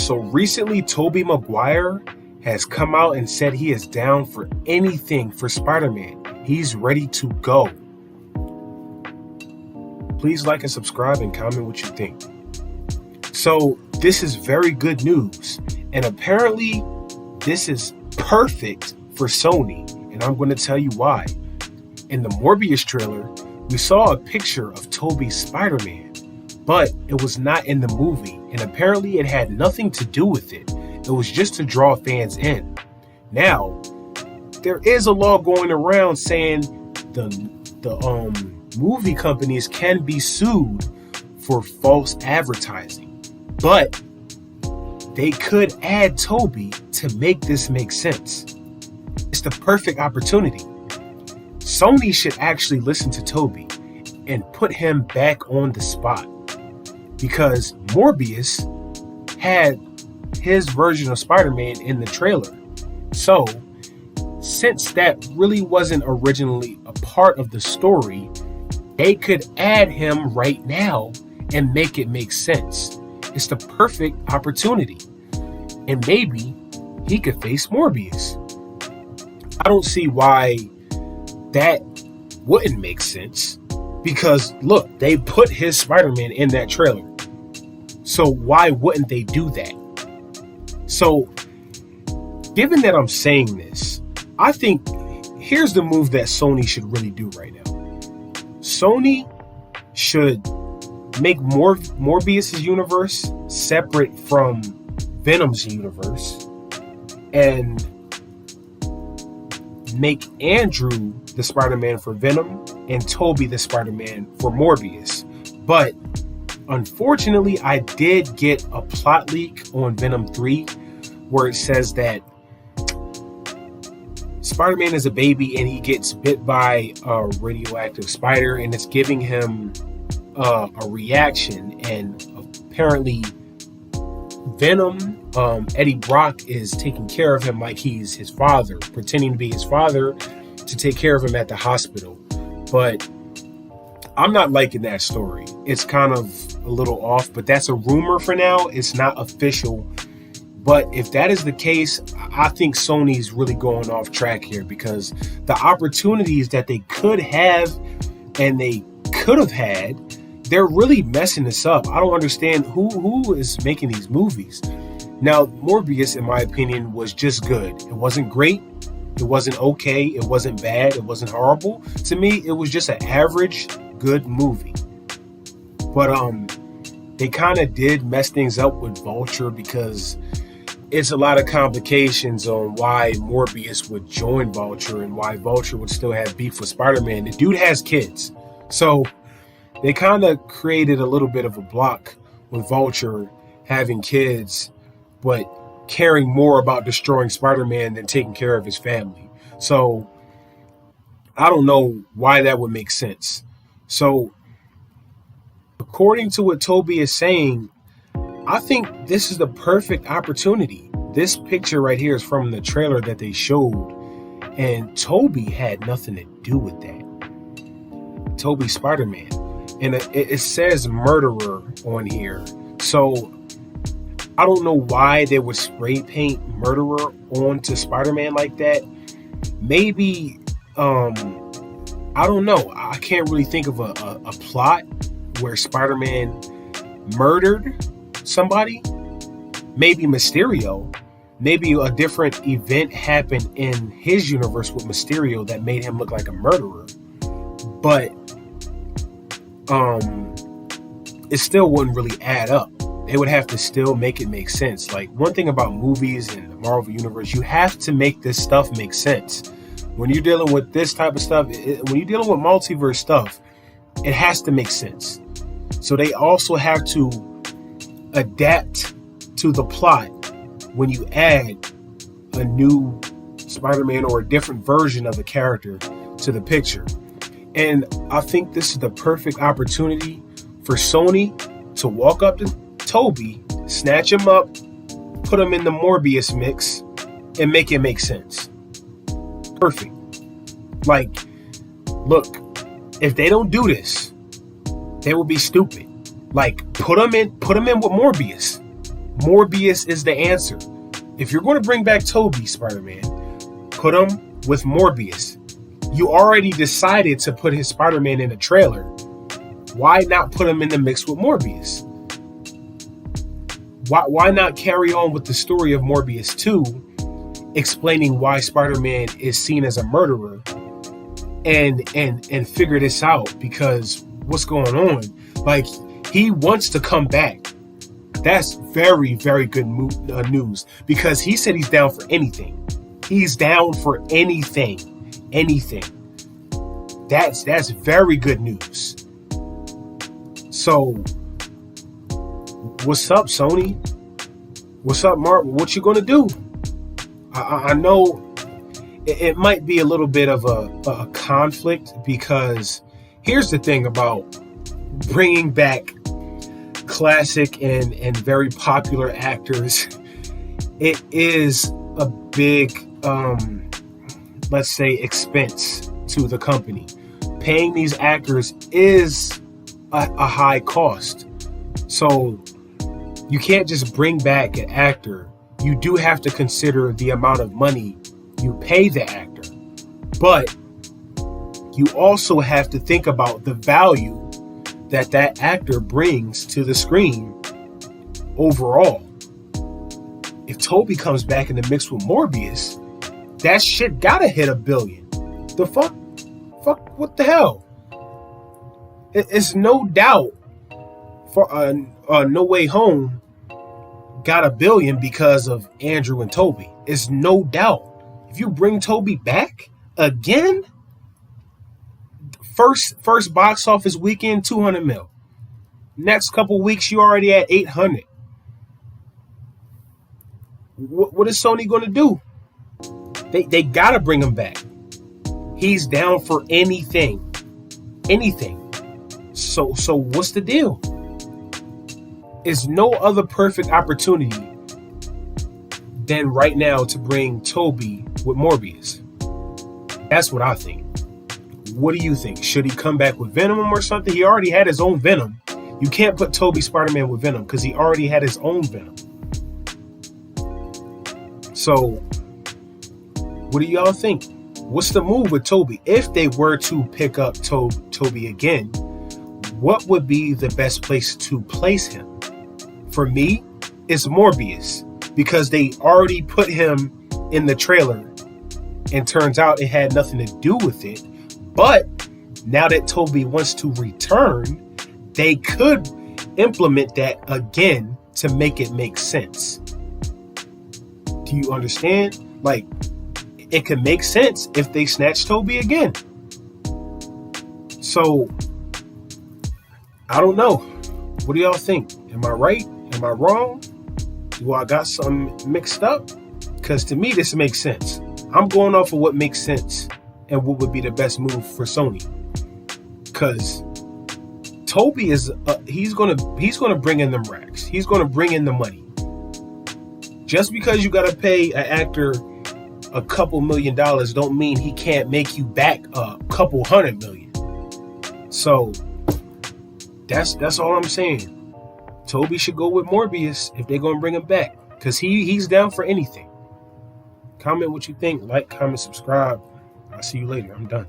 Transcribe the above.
So recently, Tobey Maguire has come out and said he is down for anything for Spider-Man. He's ready to go. Please like and subscribe and comment what you think. So this is very good news. And apparently this is perfect for Sony. And I'm going to tell you why. In the Morbius trailer, we saw a picture of Tobey's Spider-Man, but it was not in the movie. And apparently it had nothing to do with it. It was just to draw fans in. Now, there is a law going around saying the movie companies can be sued for false advertising, but they could add Toby to make this make sense. It's the perfect opportunity. Sony should actually listen to Toby and put him back on the spot, because Morbius had his version of Spider-Man in the trailer. So, since that really wasn't originally a part of the story, they could add him right now and make it make sense. It's the perfect opportunity. And maybe he could face Morbius. I don't see why that wouldn't make sense, because look, they put his Spider-Man in that trailer. So why wouldn't they do that? So, given that I'm saying this, I think here's the move that Sony should really do right now. Sony should make Morbius' universe separate from Venom's universe and make Andrew the Spider-Man for Venom and Toby the Spider-Man for Morbius. But unfortunately, I did get a plot leak on Venom 3 where it says that Spider-Man is a baby and he gets bit by a radioactive spider, and it's giving him a reaction. And apparently Venom, Eddie Brock, is taking care of him like he's his father, pretending to be his father to take care of him at the hospital. But I'm not liking that story. It's kind of a little off, but that's a rumor for now. It's not official. But if that is the case, I think Sony's really going off track here, because the opportunities that they could have and they could have had, they're really messing this up. I don't understand who is making these movies. Now, Morbius, in my opinion, was just good. It wasn't great. It wasn't okay. It wasn't bad. It wasn't horrible. To me, it was just an average good movie. But they kind of did mess things up with Vulture, because it's a lot of complications on why Morbius would join Vulture and why Vulture would still have beef with Spider-Man. The dude has kids. So they kind of created a little bit of a block with Vulture having kids, but caring more about destroying Spider-Man than taking care of his family. So I don't know why that would make sense. So according to what Toby is saying, I think this is the perfect opportunity. This picture right here is from the trailer that they showed, and Toby had nothing to do with that. Toby Spider-Man. And it says murderer on here. So I don't know why they would spray paint murderer onto Spider-Man like that. Maybe, I don't know. I can't really think of a plot where Spider-Man murdered somebody. Maybe Mysterio. Maybe a different event happened in his universe with Mysterio that made him look like a murderer. But it still wouldn't really add up. They would have to still make it make sense. Like, one thing about movies and the Marvel Universe, you have to make this stuff make sense. When you're dealing with this type of stuff, when you're dealing with multiverse stuff, it has to make sense. So they also have to adapt to the plot when you add a new Spider-Man or a different version of a character to the picture. And I think this is the perfect opportunity for Sony to walk up to Toby, snatch him up, put him in the Morbius mix, and make it make sense. Perfect. Like, look, if they don't do this, they will be stupid. Like, put him in with Morbius. Morbius is the answer. If you're going to bring back Tobey Spider-Man, put him with Morbius. You already decided to put his Spider-Man in a trailer. Why not put him in the mix with Morbius? Why not carry on with the story of Morbius 2, explaining why Spider-Man is seen as a murderer, and figure this out? Because what's going on? Like, he wants to come back. That's very, very good news, because he said he's down for anything. He's down for anything. That's very good news. So, what's up, Sony? What's up, Mark? What you gonna do? I know it might be a little bit of a conflict, because here's the thing about bringing back classic and very popular actors. It is a big, let's say, expense to the company. Paying these actors is a high cost. So you can't just bring back an actor. You do have to consider the amount of money you pay the actor. But you also have to think about the value that actor brings to the screen overall. If Toby comes back in the mix with Morbius, that shit gotta hit $1 billion. The fuck, what the hell? It's no doubt for No Way Home got $1 billion because of Andrew and Toby. It's no doubt. If you bring Toby back again, first box office weekend, 200 mil. Next couple weeks, you already at 800. What is Sony going to do? They got to bring him back. He's down for anything. So what's the deal? Is no other perfect opportunity than right now to bring Toby with Morbius. That's what I think. What do you think? Should he come back with Venom or something? He already had his own Venom. You can't put Toby Spider-Man with Venom because he already had his own Venom. So, what do y'all think? What's the move with Toby? If they were to pick up Toby again, what would be the best place to place him? For me, it's Morbius, because they already put him in the trailer and turns out it had nothing to do with it. But now that Toby wants to return, they could implement that again to make it make sense. Do you understand? Like, it could make sense if they snatch Toby again. So, I don't know. What do y'all think? Am I right? Am I wrong? Do I got something mixed up? Because to me, this makes sense. I'm going off of what makes sense and what would be the best move for Sony. Because Toby is he's gonna bring in them racks. He's gonna bring in the money. Just because you gotta pay an actor a couple $1 million don't mean he can't make you back a couple $100 million. So that's all I'm saying. Toby should go with Morbius if they're gonna bring him back, because he's down for anything. Comment what you think. Like, comment, subscribe. I'll see you later. I'm done.